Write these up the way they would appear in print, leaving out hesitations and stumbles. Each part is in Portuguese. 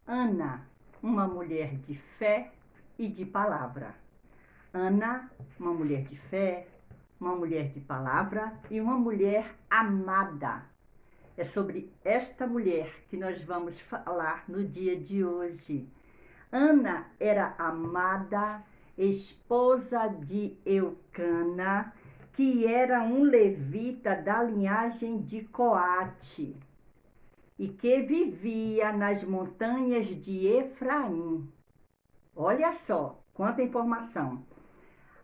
Ana, uma mulher de fé e de palavra. Ana, uma mulher de fé, uma mulher de palavra e uma mulher amada. É sobre esta mulher que nós vamos falar no dia de hoje. Ana era amada, esposa de Eucana, que era um levita da linhagem de Coate e que vivia nas montanhas de Efraim. Olha só, quanta informação.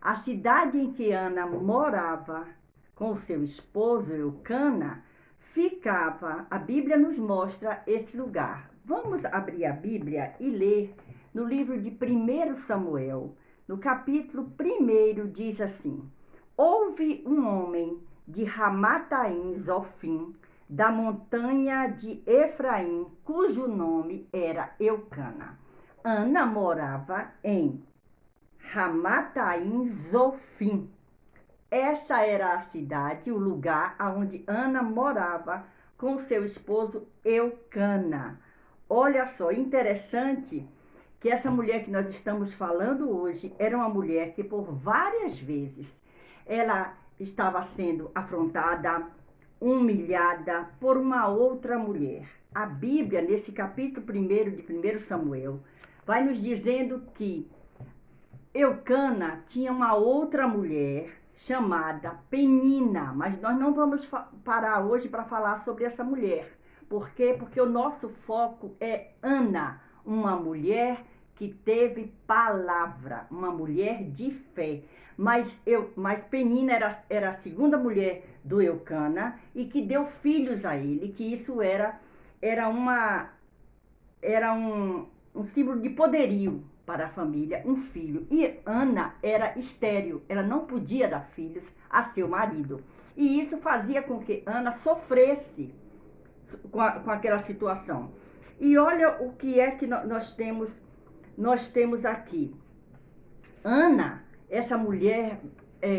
A cidade em que Ana morava com seu esposo Eucana ficava, a Bíblia nos mostra esse lugar. Vamos abrir a Bíblia e ler no livro de 1 Samuel, no capítulo 1, diz assim: Houve um homem de Ramataim Zofim, da montanha de Efraim, cujo nome era Eucana. Ana morava em Ramataim Zofim. Essa era a cidade, o lugar onde Ana morava com seu esposo Eucana. Olha só, interessante que essa mulher que nós estamos falando hoje era uma mulher que por várias vezes ela estava sendo afrontada, humilhada por uma outra mulher. A Bíblia, nesse capítulo 1 de 1 Samuel, vai nos dizendo que Eucana tinha uma outra mulher chamada Penina, mas nós não vamos parar hoje para falar sobre essa mulher. Por quê? Porque o nosso foco é Ana, uma mulher que teve palavra, uma mulher de fé. Mas Penina era a segunda mulher do Eucana e que deu filhos a ele, que isso era um símbolo de poderio para a família, um filho. E Ana era estéril, ela não podia dar filhos a seu marido. E isso fazia com que Ana sofresse com aquela situação. E olha o que é que nós temos aqui. Ana, essa mulher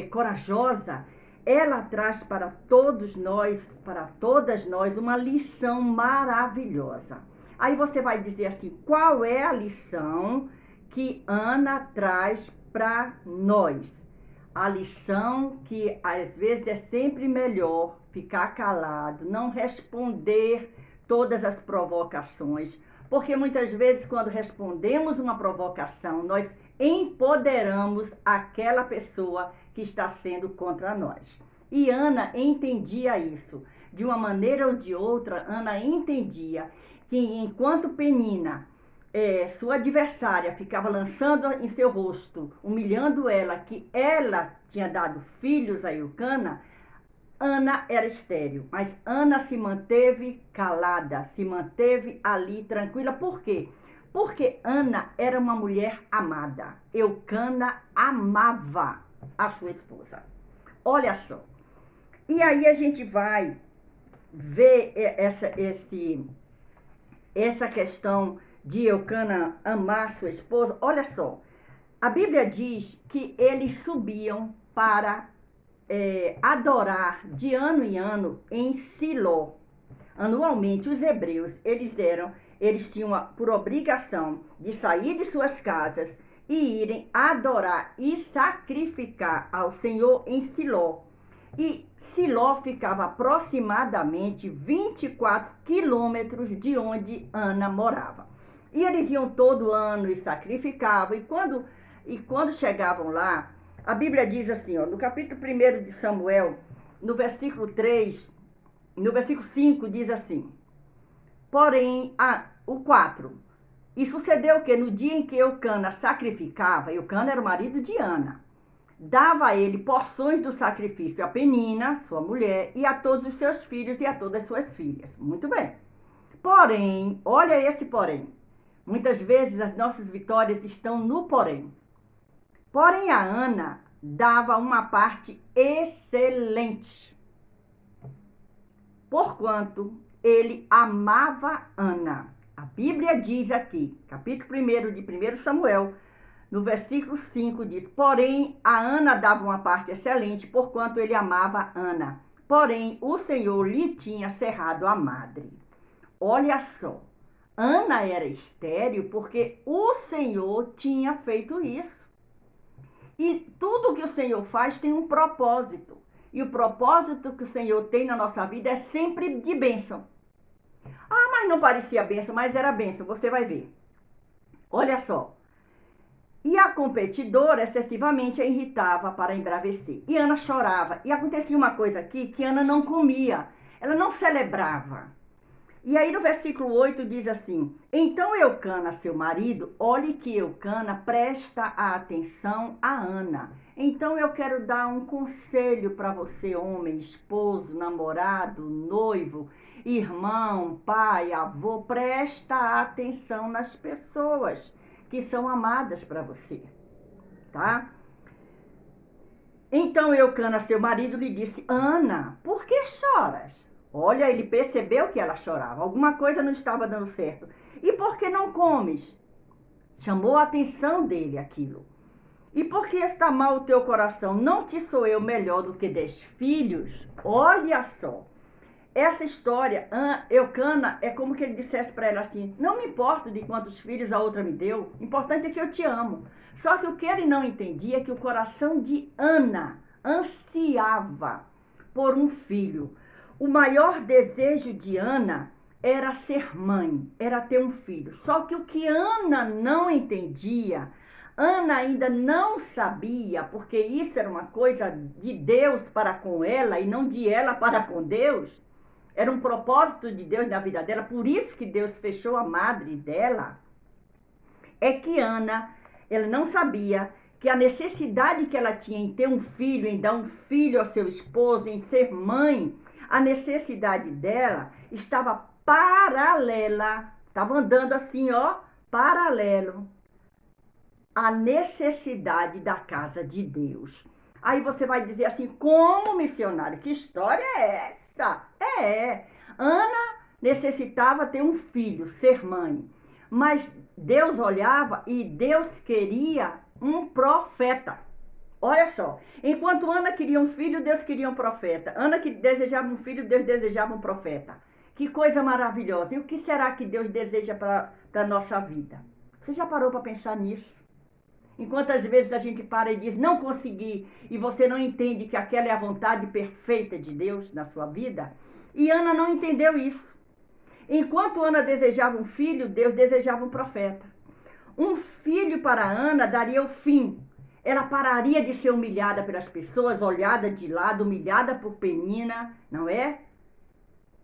corajosa, ela traz para todos nós, para todas nós, uma lição maravilhosa. Aí você vai dizer assim, qual é a lição que Ana traz para nós? A lição que às vezes é sempre melhor ficar calado, não responder todas as provocações, porque muitas vezes quando respondemos uma provocação, nós empoderamos aquela pessoa que está sendo contra nós. E Ana entendia isso. De uma maneira ou de outra, Ana entendia que enquanto Penina, sua adversária, ficava lançando em seu rosto, humilhando ela, que ela tinha dado filhos a Eucana, Ana era estéril, mas Ana se manteve calada, se manteve ali tranquila. Por quê? Porque Ana era uma mulher amada. Eucana amava a sua esposa. Olha só. E aí a gente vai ver essa questão de Eucana amar sua esposa. Olha só. A Bíblia diz que eles subiam para adorar de ano em ano em Siló. Anualmente os hebreus, eles tinham por obrigação de sair de suas casas e irem adorar e sacrificar ao Senhor em Siló. E Siló ficava aproximadamente 24 quilômetros de onde Ana morava. E eles iam todo ano e sacrificavam. E quando chegavam lá, a Bíblia diz assim, no capítulo 1 de Samuel, no versículo 3, no versículo 5, diz assim: Porém, o 4. E sucedeu que no dia em que Eucana sacrificava, Eucana era o marido de Ana, dava a ele porções do sacrifício a Penina, sua mulher, e a todos os seus filhos e a todas as suas filhas. Muito bem. Porém, olha esse porém. Muitas vezes as nossas vitórias estão no porém. Porém, a Ana dava uma parte excelente, porquanto ele amava Ana. A Bíblia diz aqui, capítulo 1 de 1 Samuel, no versículo 5, diz: Porém, a Ana dava uma parte excelente, porquanto ele amava Ana. Porém, o Senhor lhe tinha cerrado a madre. Olha só, Ana era estéril porque o Senhor tinha feito isso. E tudo que o Senhor faz tem um propósito. E o propósito que o Senhor tem na nossa vida é sempre de bênção. Ah, mas não parecia bênção, mas era bênção, você vai ver. Olha só. E a competidora excessivamente a irritava para embravecer. E Ana chorava. E acontecia uma coisa aqui que Ana não comia. Ela não celebrava. E aí no versículo 8 diz assim: Então Eucana, seu marido, olhe que Eucana presta a atenção a Ana. Então eu quero dar um conselho para você, homem, esposo, namorado, noivo, irmão, pai, avô. Presta atenção nas pessoas que são amadas para você, tá? Então Eucana, seu marido, lhe disse: Ana, por que choras? Olha, ele percebeu que ela chorava. Alguma coisa não estava dando certo. E por que não comes? Chamou a atenção dele aquilo. E por que está mal o teu coração? Não te sou eu melhor do que 10 filhos? Olha só. Essa história, Eucana, é como que ele dissesse para ela assim: não me importo de quantos filhos a outra me deu, o importante é que eu te amo. Só que o que ele não entendia é que o coração de Ana ansiava por um filho. O maior desejo de Ana era ser mãe, era ter um filho. Só que o que Ana não entendia, Ana ainda não sabia, porque isso era uma coisa de Deus para com ela e não de ela para com Deus. Era um propósito de Deus na vida dela, por isso que Deus fechou a madre dela. É que Ana, ela não sabia que a necessidade que ela tinha em ter um filho, em dar um filho ao seu esposo, em ser mãe, a necessidade dela estava paralela, estava andando assim, ó, paralelo à necessidade da casa de Deus. Aí você vai dizer assim: como missionário? Que história é essa? Ana necessitava ter um filho, ser mãe. Mas Deus olhava e Deus queria um profeta. Olha só, enquanto Ana queria um filho, Deus queria um profeta. Ana que desejava um filho, Deus desejava um profeta. Que coisa maravilhosa. E o que será que Deus deseja para a nossa vida? Você já parou para pensar nisso? Enquanto às vezes a gente para e diz não consegui, e você não entende que aquela é a vontade perfeita de Deus na sua vida. E Ana não entendeu isso. Enquanto Ana desejava um filho, Deus desejava um profeta. Um filho para Ana daria o fim. Ela pararia de ser humilhada pelas pessoas, olhada de lado, humilhada por Penina, não é?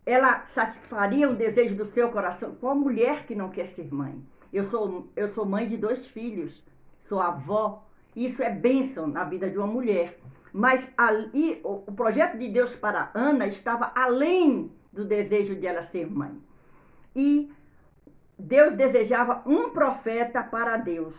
Ela satisfaria o desejo do seu coração. Qual mulher que não quer ser mãe? Eu sou mãe de 2 filhos, sou avó. Isso é bênção na vida de uma mulher. Mas ali, o projeto de Deus para Ana estava além do desejo de ela ser mãe. E Deus desejava um profeta para Deus,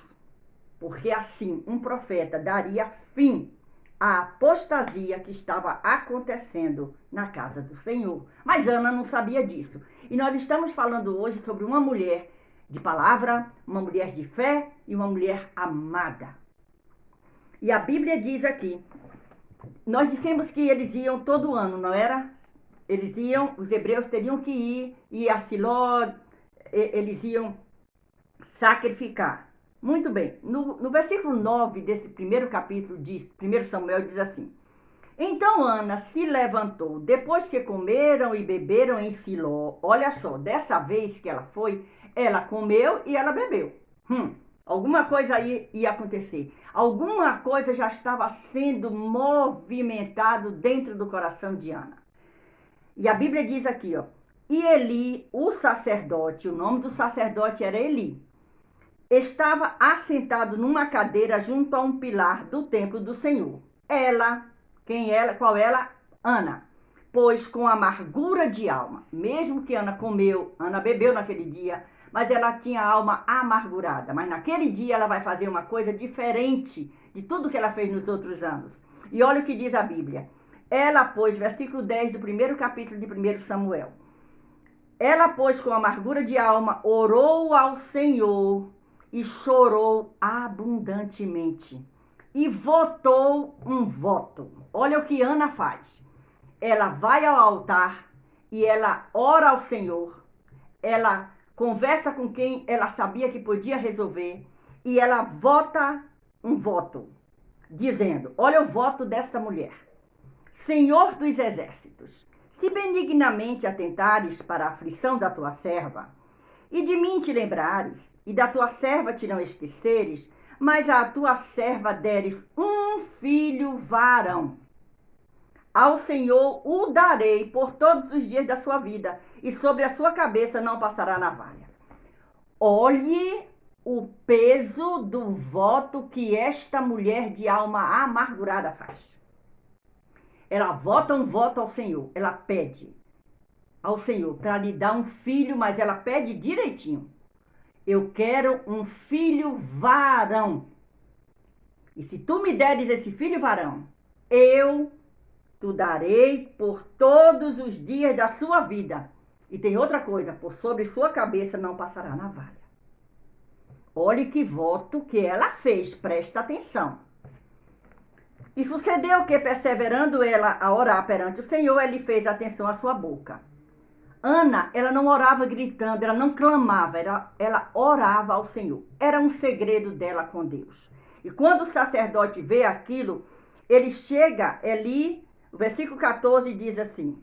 porque assim um profeta daria fim à apostasia que estava acontecendo na casa do Senhor. Mas Ana não sabia disso. E nós estamos falando hoje sobre uma mulher de palavra, uma mulher de fé e uma mulher amada. E a Bíblia diz aqui, nós dissemos que eles iam todo ano, não era? Eles iam, os hebreus teriam que ir a Siló, eles iam sacrificar. Muito bem, no versículo 9 desse primeiro capítulo, 1 Samuel diz assim: Então Ana se levantou, depois que comeram e beberam em Siló. Olha só, dessa vez que ela foi, ela comeu e ela bebeu. Alguma coisa aí ia acontecer. Alguma coisa já estava sendo movimentado dentro do coração de Ana. E a Bíblia diz aqui, ó: E Eli, o sacerdote, o nome do sacerdote era Eli, estava assentado numa cadeira junto a um pilar do templo do Senhor. Qual ela? Ana. Pois com amargura de alma, mesmo que Ana bebeu naquele dia, mas ela tinha a alma amargurada. Mas naquele dia ela vai fazer uma coisa diferente de tudo que ela fez nos outros anos. E olha o que diz a Bíblia. Ela, pois, versículo 10 do primeiro capítulo de 1 Samuel. Ela, pois, com amargura de alma, orou ao Senhor e chorou abundantemente. E votou um voto. Olha o que Ana faz. Ela vai ao altar e ela ora ao Senhor. Ela conversa com quem ela sabia que podia resolver e ela vota um voto, dizendo: olha o voto dessa mulher. Senhor dos exércitos, se benignamente atentares para a aflição da tua serva, e de mim te lembrares, e da tua serva te não esqueceres, mas à tua serva deres um filho varão, ao Senhor o darei por todos os dias da sua vida, e sobre a sua cabeça não passará navalha. Olhe o peso do voto que esta mulher de alma amargurada faz. Ela vota um voto ao Senhor, ela pede ao Senhor para lhe dar um filho, mas ela pede direitinho. Eu quero um filho varão. E se tu me deres esse filho varão, eu tu darei por todos os dias da sua vida. E tem outra coisa, por sobre sua cabeça não passará navalha. Olhe que voto que ela fez, presta atenção. E sucedeu que, perseverando ela a orar perante o Senhor, ele fez atenção à sua boca. Ana, ela não orava gritando, ela não clamava, ela orava ao Senhor. Era um segredo dela com Deus. E quando o sacerdote vê aquilo, ele chega ali, o versículo 14 diz assim: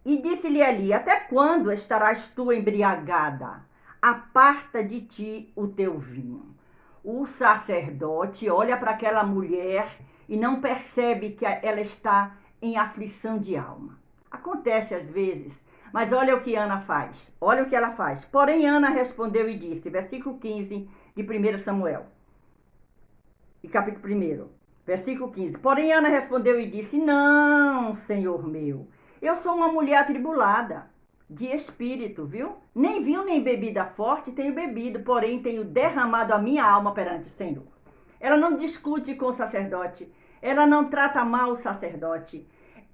e disse-lhe Eli: até quando estarás tu embriagada? Aparta de ti o teu vinho. O sacerdote olha para aquela mulher e não percebe que ela está em aflição de alma. Acontece às vezes, mas olha o que Ana faz. Olha o que ela faz. Porém, Ana respondeu e disse, versículo 15 de 1 Samuel, e capítulo 1, versículo 15. Porém, Ana respondeu e disse: não, Senhor meu, eu sou uma mulher atribulada de espírito, viu? Nem vinho nem bebida forte tenho bebido, porém tenho derramado a minha alma perante o Senhor. Ela não discute com o sacerdote, ela não trata mal o sacerdote.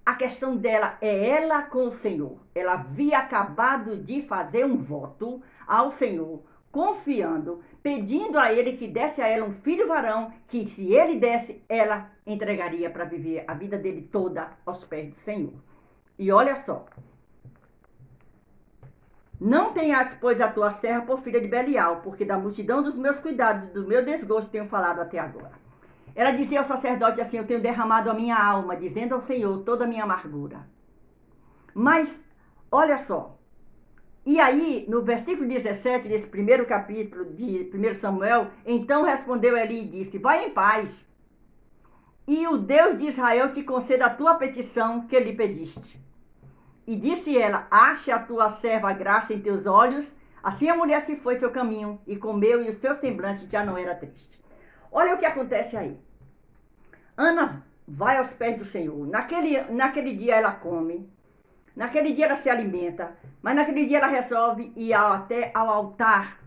A questão dela é ela com o Senhor. Ela havia acabado de fazer um voto ao Senhor, confiando, pedindo a ele que desse a ela um filho varão, que se ele desse, ela entregaria para viver a vida dele toda aos pés do Senhor. E olha só. Não tenhas, pois, a tua serva por filha de Belial, porque da multidão dos meus cuidados e do meu desgosto tenho falado até agora. Ela dizia ao sacerdote assim: eu tenho derramado a minha alma, dizendo ao Senhor toda a minha amargura. Mas, olha só. E aí, no versículo 17 desse primeiro capítulo de 1 Samuel, então respondeu Eli e disse: vai em paz, e o Deus de Israel te conceda a tua petição que lhe pediste. E disse ela: ache a tua serva graça em teus olhos. Assim a mulher se foi seu caminho e comeu, e o seu semblante já não era triste. Olha o que acontece aí. Ana vai aos pés do Senhor. Naquele dia ela come, naquele dia ela se alimenta, mas naquele dia ela resolve ir até ao altar.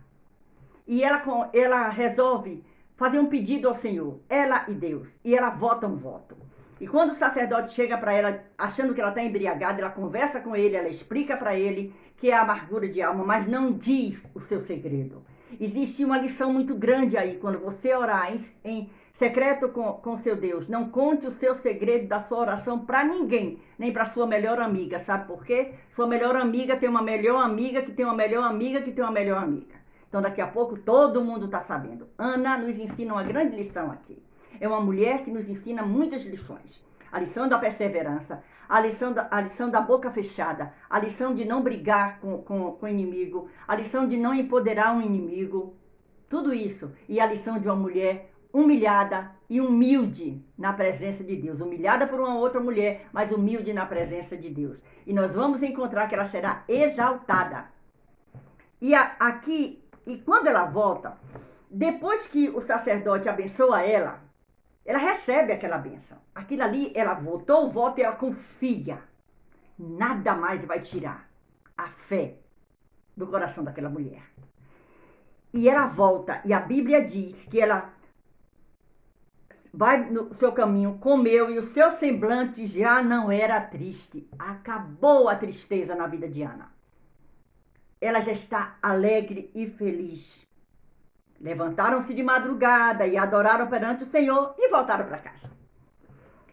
E ela resolve fazer um pedido ao Senhor, ela e Deus. E ela vota um voto. E quando o sacerdote chega para ela, achando que ela está embriagada, ela conversa com ele, ela explica para ele que é a amargura de alma, mas não diz o seu segredo. Existe uma lição muito grande aí, quando você orar em secreto com seu Deus. Não conte o seu segredo da sua oração para ninguém, nem para sua melhor amiga. Sabe por quê? Sua melhor amiga tem uma melhor amiga, que tem uma melhor amiga, que tem uma melhor amiga. Então daqui a pouco todo mundo está sabendo. Ana nos ensina uma grande lição aqui. É uma mulher que nos ensina muitas lições. A lição da perseverança, a lição da boca fechada, a lição de não brigar com o inimigo, a lição de não empoderar um inimigo, tudo isso. E a lição de uma mulher humilhada e humilde na presença de Deus. Humilhada por uma outra mulher, mas humilde na presença de Deus. E nós vamos encontrar que ela será exaltada. E quando ela volta, depois que o sacerdote abençoa ela recebe aquela bênção. Aquilo ali, ela votou o voto e ela confia. Nada mais vai tirar a fé do coração daquela mulher. E ela volta, e a Bíblia diz que ela vai no seu caminho, comeu, e o seu semblante já não era triste. Acabou a tristeza na vida de Ana. Ela já está alegre e feliz. Levantaram-se de madrugada e adoraram perante o Senhor e voltaram para casa.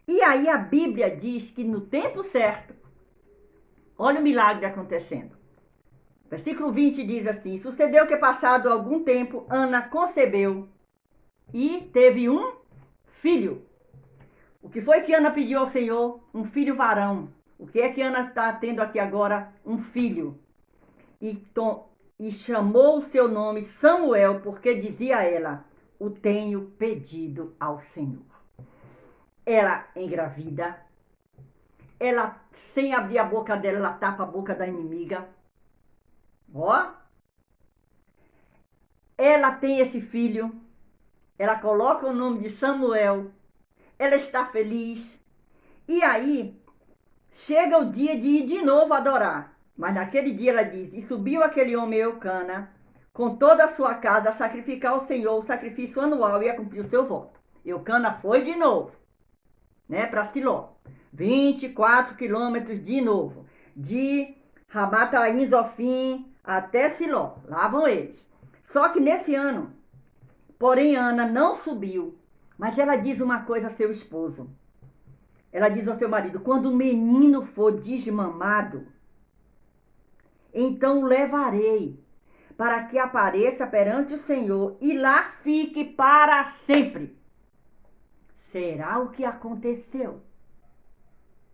E aí a Bíblia diz que no tempo certo, olha o milagre acontecendo. Versículo 20 diz assim: sucedeu que, passado algum tempo, Ana concebeu e teve um filho. O que foi que Ana pediu ao Senhor? Um filho varão. O que é que Ana está tendo aqui agora? Um filho. E chamou o seu nome Samuel, porque dizia ela: o tenho pedido ao Senhor. Ela engravida. Ela, sem abrir a boca dela, ela tapa a boca da inimiga. Ó. Ela tem esse filho. Ela coloca o nome de Samuel. Ela está feliz. E aí, chega o dia de ir de novo adorar. Mas naquele dia ela diz: e subiu aquele homem Eucana, com toda a sua casa, a sacrificar ao Senhor o sacrifício anual e a cumprir o seu voto. Eucana foi de novo, né, para Siló. 24 quilômetros de novo. De Ramataim Zofim até Siló. Lá vão eles. Só que nesse ano, porém, Ana não subiu. Mas ela diz uma coisa a seu esposo. Ela diz ao seu marido: quando o menino for desmamado, então o levarei, para que apareça perante o Senhor e lá fique para sempre. Será o que aconteceu?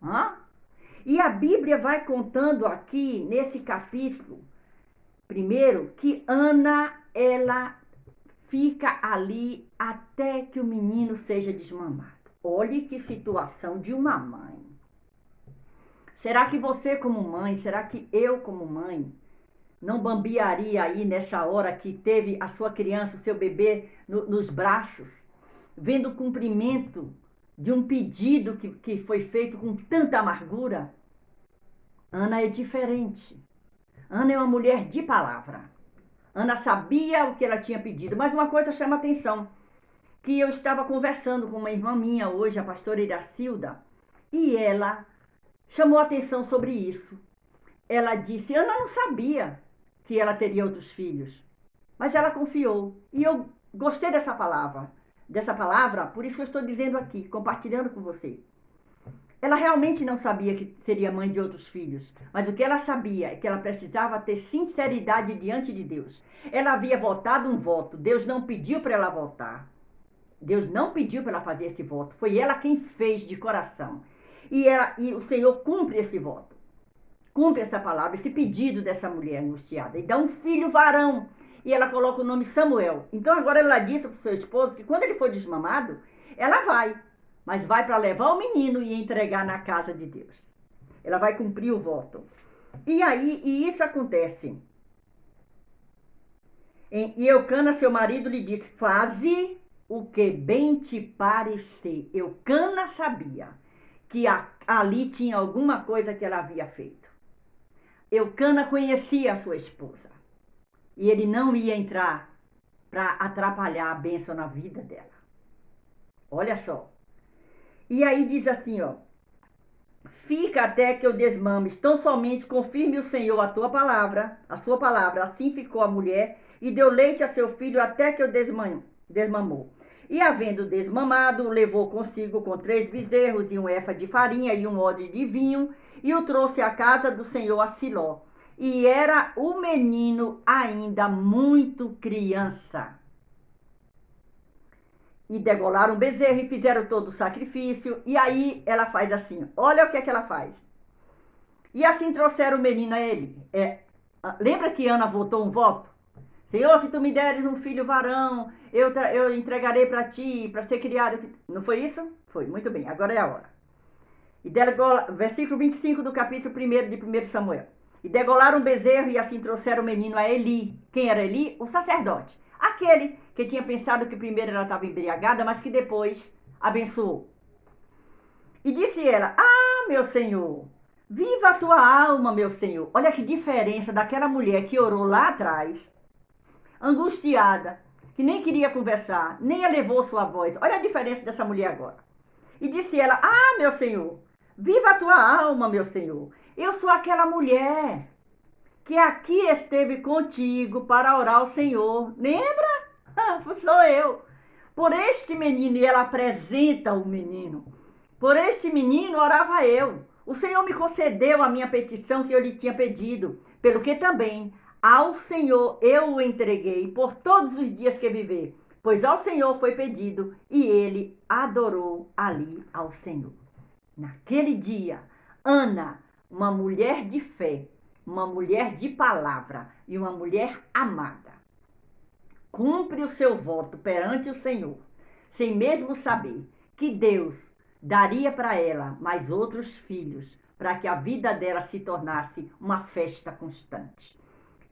Hã? E a Bíblia vai contando aqui, nesse capítulo, primeiro, que Ana, ela fica ali até que o menino seja desmamado. Olhe que situação de uma mãe. Será que você como mãe, será que eu como mãe, não bambearia aí nessa hora que teve a sua criança, o seu bebê nos braços, vendo o cumprimento de um pedido que foi feito com tanta amargura? Ana é diferente. Ana é uma mulher de palavra. Ana sabia o que ela tinha pedido, mas uma coisa chama atenção, que eu estava conversando com uma irmã minha hoje, a pastora Iracilda, e ela chamou atenção sobre isso. Ela disse: Ana não sabia que ela teria outros filhos, mas ela confiou. E eu gostei dessa palavra, por isso que eu estou dizendo aqui, compartilhando com você. Ela realmente não sabia que seria mãe de outros filhos, mas o que ela sabia é que ela precisava ter sinceridade diante de Deus. Ela havia votado um voto, Deus não pediu para ela votar. Deus não pediu para ela fazer esse voto, foi ela quem fez de coração. E o Senhor cumpre esse voto, cumpre essa palavra, esse pedido dessa mulher angustiada, e dá um filho varão, e ela coloca o nome Samuel. Então agora ela disse para o seu esposo que quando ele for desmamado, ela vai, mas vai para levar o menino e entregar na casa de Deus. Ela vai cumprir o voto. E isso acontece. E Eucana, seu marido, lhe disse: faze o que bem te parecer. Eucana sabia que ali tinha alguma coisa que ela havia feito. Eucana conhecia a sua esposa. E ele não ia entrar para atrapalhar a bênção na vida dela. Olha só. E aí diz assim, ó: fica até que eu desmames, tão somente confirme o Senhor a sua palavra. Assim ficou a mulher e deu leite a seu filho até que eu desmamou. E havendo desmamado, levou consigo com 3 bezerros e 1 efa de farinha e 1 odre de vinho, e o trouxe à casa do Senhor a Siló. E era o menino ainda muito criança. E degolaram o bezerro e fizeram todo o sacrifício. E aí ela faz assim, olha o que é que ela faz. E assim trouxeram o menino a ele. Lembra que Ana votou um voto? Senhor, se tu me deres um filho varão, eu entregarei para ti, para ser criado. Não foi isso? Foi, muito bem, agora é a hora. E versículo 25 do capítulo 1 de 1 Samuel. E degolaram um bezerro e assim trouxeram o menino a Eli. Quem era Eli? O sacerdote. Aquele que tinha pensado que primeiro ela estava embriagada, mas que depois abençoou. E disse ela: ah, meu senhor, viva a tua alma, meu senhor. Olha que diferença daquela mulher que orou lá atrás, angustiada, que nem queria conversar, nem elevou sua voz. Olha a diferença dessa mulher agora. E disse ela: ah, meu senhor, viva a tua alma, meu senhor. Eu sou aquela mulher que aqui esteve contigo para orar ao Senhor. Lembra? Sou eu. Por este menino, e ela apresenta o menino. Por este menino orava eu. O Senhor me concedeu a minha petição que eu lhe tinha pedido, pelo que também Ao Senhor eu o entreguei por todos os dias que viver, pois ao Senhor foi pedido e ele adorou ali ao Senhor. Naquele dia, Ana, uma mulher de fé, uma mulher de palavra e uma mulher amada, cumpre o seu voto perante o Senhor, sem mesmo saber que Deus daria para ela mais outros filhos, para que a vida dela se tornasse uma festa constante.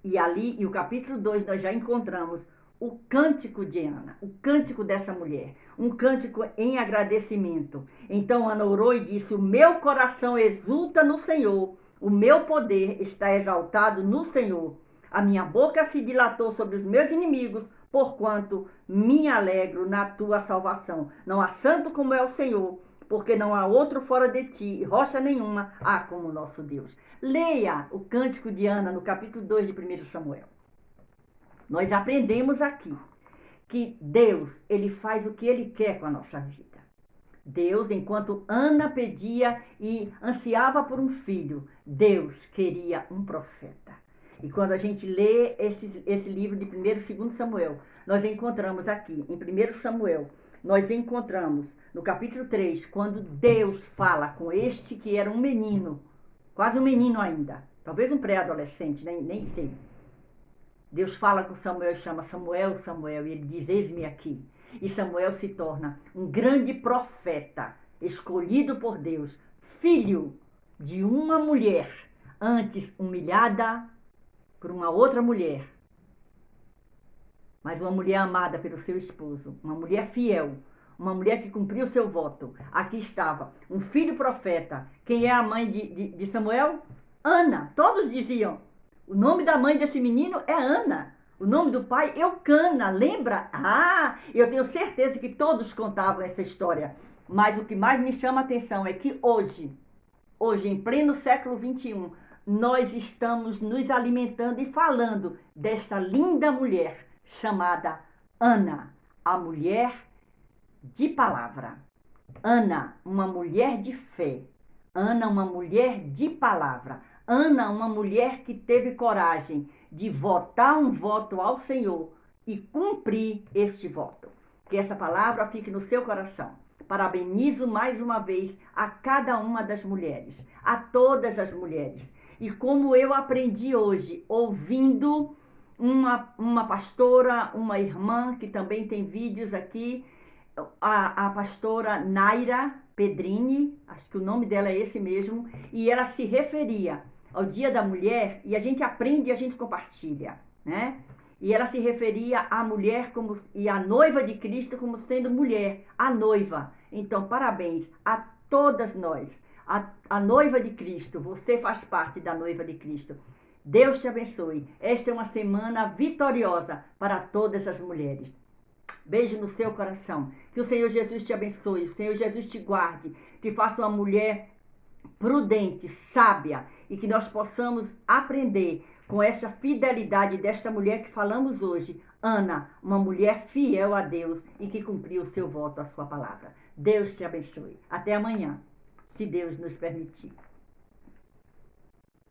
E ali, o capítulo 2, nós já encontramos o cântico de Ana, o cântico dessa mulher, um cântico em agradecimento. Então Ana orou e disse: o meu coração exulta no Senhor, o meu poder está exaltado no Senhor. A minha boca se dilatou sobre os meus inimigos, porquanto me alegro na tua salvação. Não há santo como é o Senhor, porque não há outro fora de ti, e rocha nenhuma há como o nosso Deus. Leia o Cântico de Ana no capítulo 2 de 1 Samuel. Nós aprendemos aqui que Deus, ele faz o que ele quer com a nossa vida. Deus, enquanto Ana pedia e ansiava por um filho, Deus queria um profeta. E quando a gente lê esse livro de 1 e 2 Samuel, nós encontramos aqui, em 1 Samuel, nós encontramos no capítulo 3, quando Deus fala com este que era um menino, quase um menino ainda, talvez um pré-adolescente, nem sei. Deus fala com Samuel e chama Samuel, Samuel, e ele diz: eis-me aqui. E Samuel se torna um grande profeta, escolhido por Deus, filho de uma mulher, antes humilhada por uma outra mulher, mas uma mulher amada pelo seu esposo, uma mulher fiel, uma mulher que cumpriu o seu voto. Aqui estava um filho profeta. Quem é a mãe de Samuel? Ana. Todos diziam: o nome da mãe desse menino é Ana. O nome do pai, Eucana. Lembra? Ah, eu tenho certeza que todos contavam essa história. Mas o que mais me chama a atenção é que hoje, em pleno século XXI, nós estamos nos alimentando e falando desta linda mulher chamada Ana, a mulher de palavra. Ana, uma mulher de fé. Ana, uma mulher de palavra. Ana, uma mulher que teve coragem de votar um voto ao Senhor e cumprir este voto. Que essa palavra fique no seu coração. Parabenizo mais uma vez a cada uma das mulheres, a todas as mulheres. E como eu aprendi hoje, ouvindo uma pastora, uma irmã, que também tem vídeos aqui, a pastora Naira Pedrini, acho que o nome dela é esse mesmo, e ela se referia ao Dia da Mulher, e a gente aprende e a gente compartilha, né? E ela se referia à mulher e à noiva de Cristo como sendo mulher, a noiva. Então, parabéns a todas nós, a noiva de Cristo. Você faz parte da noiva de Cristo. Deus te abençoe. Esta é uma semana vitoriosa para todas as mulheres. Beijo no seu coração. Que o Senhor Jesus te abençoe, o Senhor Jesus te guarde, te faça uma mulher prudente, sábia, e que nós possamos aprender com essa fidelidade desta mulher que falamos hoje, Ana, uma mulher fiel a Deus e que cumpriu o seu voto, a sua palavra. Deus te abençoe. Até amanhã, se Deus nos permitir.